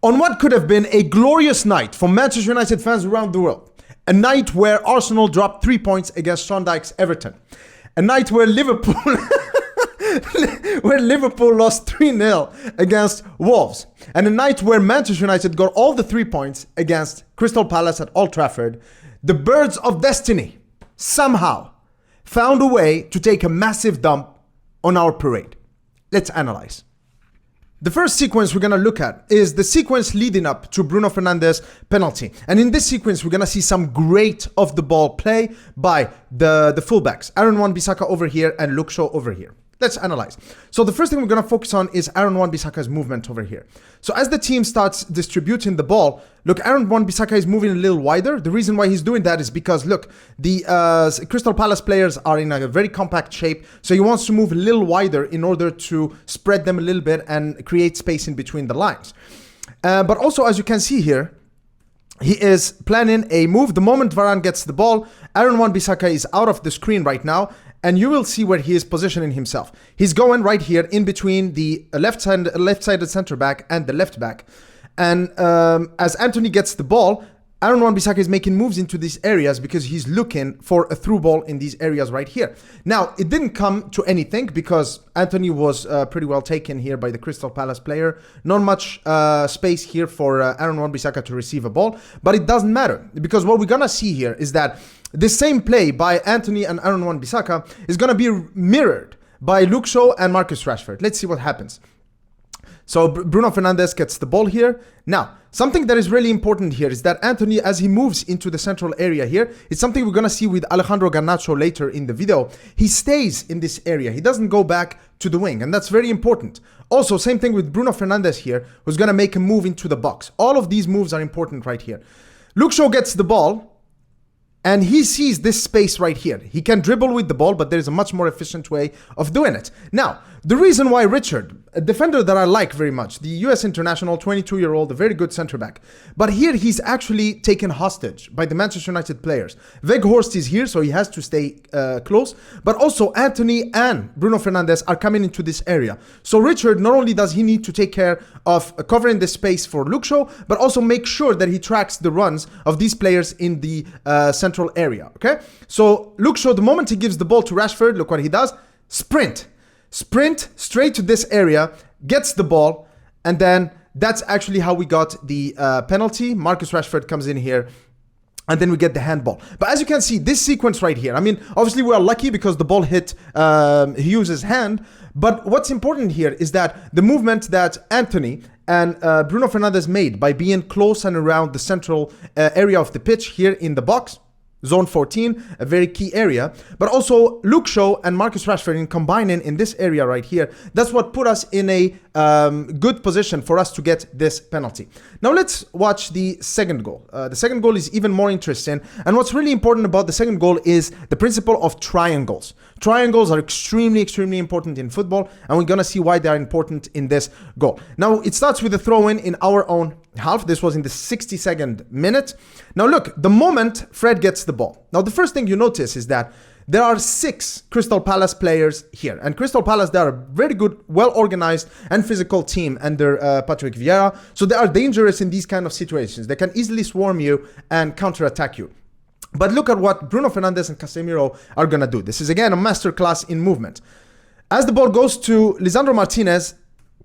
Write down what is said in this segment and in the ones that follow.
On what could have been a glorious night for Manchester United fans around the world, a night where Arsenal dropped 3 points against Sean Dyche's Everton, a night where Liverpool lost 3-0 against Wolves, and a night where Manchester United got all the 3 points against Crystal Palace at Old Trafford, the birds of destiny somehow found a way to take a massive dump on our parade. Let's analyze. The first sequence we're going to look at is the sequence leading up to Bruno Fernandes' penalty. And in this sequence, we're going to see some great off-the-ball play by the fullbacks, Aaron Wan-Bissaka over here and Luke Shaw over here. Let's analyze. So the first thing we're going to focus on is Aaron Wan-Bissaka's movement over here. So as the team starts distributing the ball, look, Aaron Wan-Bissaka is moving a little wider. The reason why he's doing that is because, look, the Crystal Palace players are in a very compact shape. So he wants to move a little wider in order to spread them a little bit and create space in between the lines. But also, as you can see here, he is planning a move. The moment Varane gets the ball, Aaron Wan-Bissaka is out of the screen right now. And you will see where he is positioning himself. He's going right here in between the left-sided center back and the left back. And as Antony gets the ball, Aaron Wan-Bissaka is making moves into these areas because he's looking for a through ball in these areas right here. Now, it didn't come to anything because Antony was pretty well taken here by the Crystal Palace player. Not much space here for Aaron Wan-Bissaka to receive a ball, but it doesn't matter because what we're gonna see here is that the same play by Antony and Aaron Wan-Bissaka is gonna be mirrored by Luke Shaw and Marcus Rashford. Let's see what happens. So Bruno Fernandes gets the ball here. Now, something that is really important here is that Antony, as he moves into the central area here, it's something we're going to see with Alejandro Garnacho later in the video. He stays in this area. He doesn't go back to the wing, and that's very important. Also, same thing with Bruno Fernandes here, who's going to make a move into the box. All of these moves are important right here. Luke Shaw gets the ball, and he sees this space right here. He can dribble with the ball, but there's a much more efficient way of doing it. Now, the reason why Richard, a defender that I like very much, the US international, 22-year-old, a very good center back. But here he's actually taken hostage by the Manchester United players. Weghorst is here, so he has to stay close. But also Antony and Bruno Fernandes are coming into this area. So Richard, not only does he need to take care of covering the space for Luke Shaw, but also make sure that he tracks the runs of these players in the central area, okay? So Luke Shaw, the moment he gives the ball to Rashford, look what he does. Sprint straight to this area, gets the ball, and then that's actually how we got the penalty. Marcus Rashford comes in here, and then we get the handball. But as you can see, this sequence right here, I mean, obviously we are lucky because the ball hit Hughes' hand, but what's important here is that the movement that Antony and Bruno Fernandes made by being close and around the central area of the pitch here in the box, Zone 14, a very key area, but also Luke Shaw and Marcus Rashford in combining in this area right here. That's what put us in a good position for us to get this penalty. Now let's watch the second goal. The second goal is even more interesting. And what's really important about the second goal is the principle of triangles. Triangles are extremely, extremely important in football, and we're going to see why they are important in this goal. Now, it starts with a throw-in in our own half. This was in the 62nd minute. Now, look, the moment Fred gets the ball. Now, the first thing you notice is that there are 6 Crystal Palace players here. And Crystal Palace, they are a very good, well-organized and physical team under Patrick Vieira. So they are dangerous in these kind of situations. They can easily swarm you and counter-attack you. But look at what Bruno Fernandes and Casemiro are going to do. This is, again, a masterclass in movement. As the ball goes to Lisandro Martinez,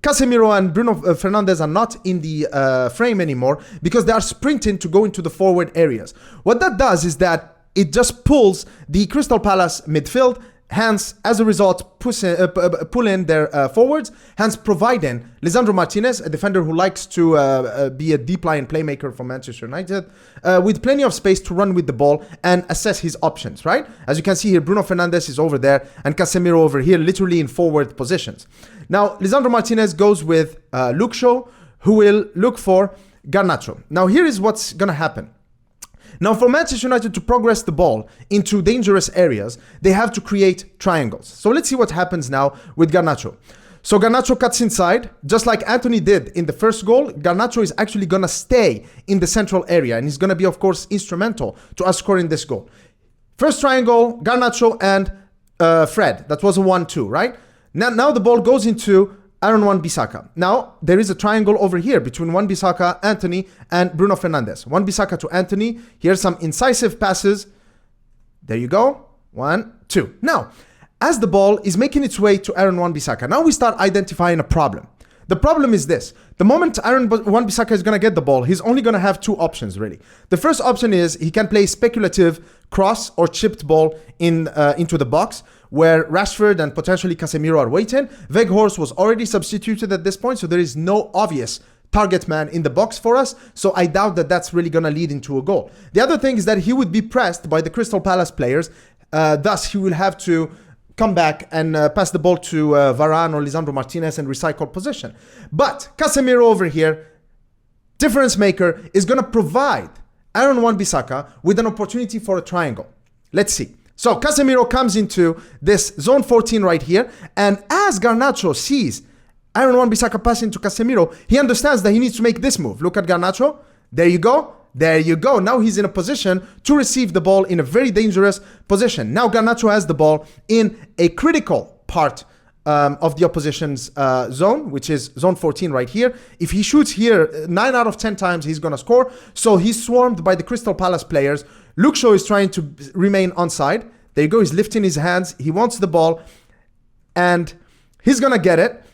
Casemiro and Bruno Fernandes are not in the frame anymore because they are sprinting to go into the forward areas. What that does is that it just pulls the Crystal Palace midfield, hence, as a result, pull in their forwards, hence providing Lisandro Martinez, a defender who likes to be a deep line playmaker for Manchester United, with plenty of space to run with the ball and assess his options, right? As you can see here, Bruno Fernandes is over there and Casemiro over here, literally in forward positions. Now, Lisandro Martinez goes with Luke Shaw, who will look for Garnacho. Now, here is what's going to happen. Now, for Manchester United to progress the ball into dangerous areas, they have to create triangles. So let's see what happens now with Garnacho. So Garnacho cuts inside, just like Antony did in the first goal. Garnacho is actually going to stay in the central area, and he's going to be, of course, instrumental to us scoring this goal. First triangle, Garnacho and Fred. That was a 1-2, right? Now the ball goes into Aaron Wan-Bissaka. Now, there is a triangle over here between Wan-Bissaka, Antony, and Bruno Fernandes. Wan-Bissaka to Antony. Here's some incisive passes. There you go. 1, 2. Now, as the ball is making its way to Aaron Wan-Bissaka, now we start identifying a problem. The problem is this. The moment Aaron Wan-Bissaka is going to get the ball, he's only going to have two options, really. The first option is he can play speculative cross or chipped ball into the box, where Rashford and potentially Casemiro are waiting. Weghorst was already substituted at this point, so there is no obvious target man in the box for us, so I doubt that that's really going to lead into a goal. The other thing is that he would be pressed by the Crystal Palace players, thus he will have to come back and pass the ball to Varane or Lisandro Martinez and recycle possession. But Casemiro over here, difference maker, is going to provide Aaron Wan-Bissaka with an opportunity for a triangle. Let's see. So Casemiro comes into this zone 14 right here, and as Garnacho sees Aaron Wan-Bissaka passing to Casemiro, he understands that he needs to make this move. Look at Garnacho. There you go. There you go. Now he's in a position to receive the ball in a very dangerous position. Now Garnacho has the ball in a critical part of the opposition's zone, which is zone 14 right here. If he shoots here 9 out of 10 times, he's going to score. So he's swarmed by the Crystal Palace players. Luke Shaw is trying to remain onside. There you go. He's lifting his hands. He wants the ball, and he's going to get it.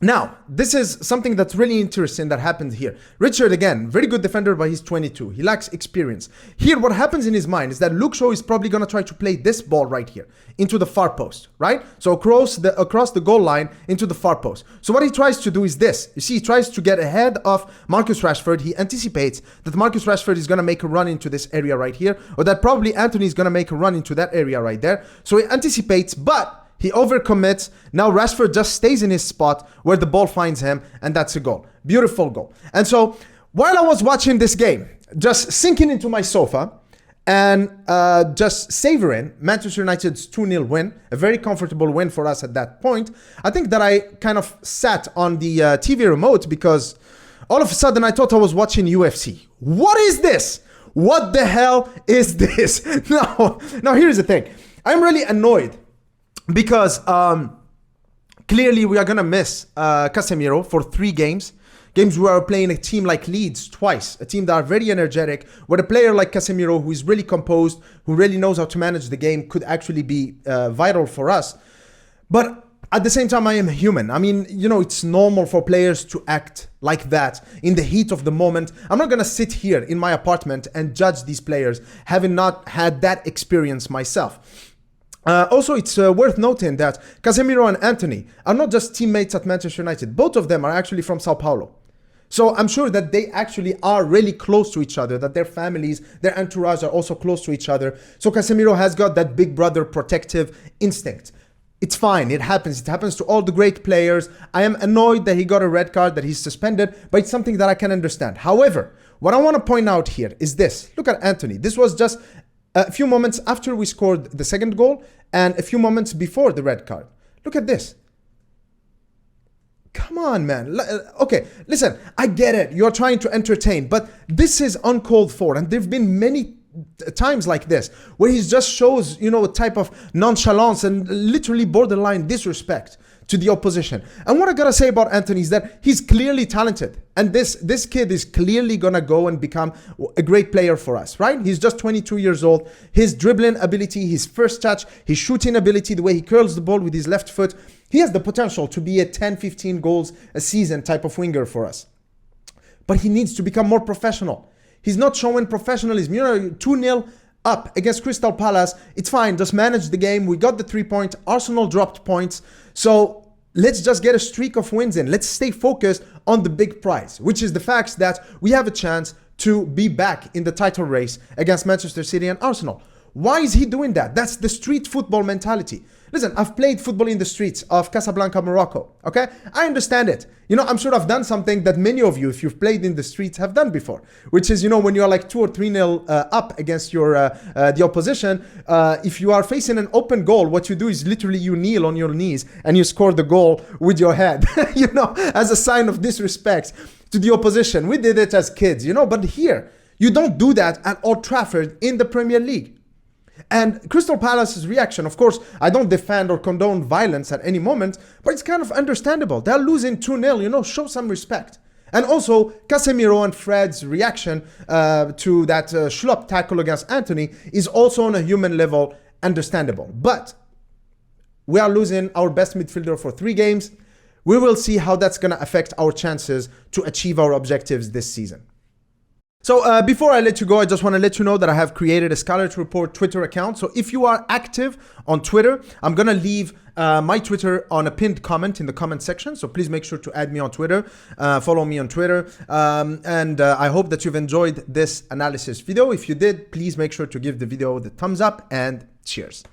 Now, this is something that's really interesting that happened here. Richard, again, very good defender, but he's 22. He lacks experience. Here, what happens in his mind is that Luke Shaw is probably going to try to play this ball right here into the far post, right? So across the goal line into the far post. So what he tries to do is this. You see, he tries to get ahead of Marcus Rashford. He anticipates that Marcus Rashford is going to make a run into this area right here, or that probably Antony is going to make a run into that area right there. So he anticipates, but he overcommits. Now Rashford just stays in his spot where the ball finds him, and that's a goal. Beautiful goal. And so while I was watching this game, just sinking into my sofa and just savoring Manchester United's 2-0 win, a very comfortable win for us at that point, I think that I kind of sat on the TV remote because all of a sudden I thought I was watching UFC. What is this? What the hell is this? Now here's the thing. I'm really annoyed because clearly we are going to miss Casemiro for 3 games. Games where we're playing a team like Leeds twice, a team that are very energetic, where a player like Casemiro, who is really composed, who really knows how to manage the game, could actually be vital for us. But at the same time, I am human. I mean, you know, it's normal for players to act like that in the heat of the moment. I'm not going to sit here in my apartment and judge these players, having not had that experience myself. Also, it's worth noting that Casemiro and Antony are not just teammates at Manchester United. Both of them are actually from Sao Paulo. So I'm sure that they actually are really close to each other, that their families, their entourage are also close to each other. So Casemiro has got that big brother protective instinct. It's fine. It happens. It happens to all the great players. I am annoyed that he got a red card, that he's suspended, but it's something that I can understand. However, what I want to point out here is this. Look at Antony. This was just a few moments after we scored the second goal and a few moments before the red card. Look at this. Come on, man. Okay, listen, I get it. You're trying to entertain, but this is uncalled for. And there have been many times like this where he just shows, you know, a type of nonchalance and literally borderline disrespect to the opposition. And what I gotta say about Antony is that he's clearly talented. And this kid is clearly gonna go and become a great player for us, right? He's just 22 years old. His dribbling ability, his first touch, his shooting ability, the way he curls the ball with his left foot, he has the potential to be a 10, 15 goals a season type of winger for us. But he needs to become more professional. He's not showing professionalism. You know, 2-0 up against Crystal Palace. It's fine. Just manage the game. We got the 3-point. Arsenal dropped points. So let's just get a streak of wins in. Let's stay focused on the big prize, which is the fact that we have a chance to be back in the title race against Manchester City and Arsenal. Why is he doing that? That's the street football mentality. Listen, I've played football in the streets of Casablanca, Morocco, okay? I understand it. You know, I'm sure I've done something that many of you, if you've played in the streets, have done before, which is, you know, when you're like 2 or 3-0 up against the opposition, if you are facing an open goal, what you do is literally you kneel on your knees and you score the goal with your head, you know, as a sign of disrespect to the opposition. We did it as kids, you know, but here, you don't do that at Old Trafford in the Premier League. And Crystal Palace's reaction, of course, I don't defend or condone violence at any moment, but it's kind of understandable. They're losing 2-0, you know, show some respect. And also, Casemiro and Fred's reaction to that schlop tackle against Anthony is also on a human level understandable. But we are losing our best midfielder for 3 games. We will see how that's going to affect our chances to achieve our objectives this season. So before I let you go, I just want to let you know that I have created a Scarlet Report Twitter account. So if you are active on Twitter, I'm going to leave my Twitter on a pinned comment in the comment section. So please make sure to add me on Twitter, follow me on Twitter. And I hope that you've enjoyed this analysis video. If you did, please make sure to give the video the thumbs up and cheers.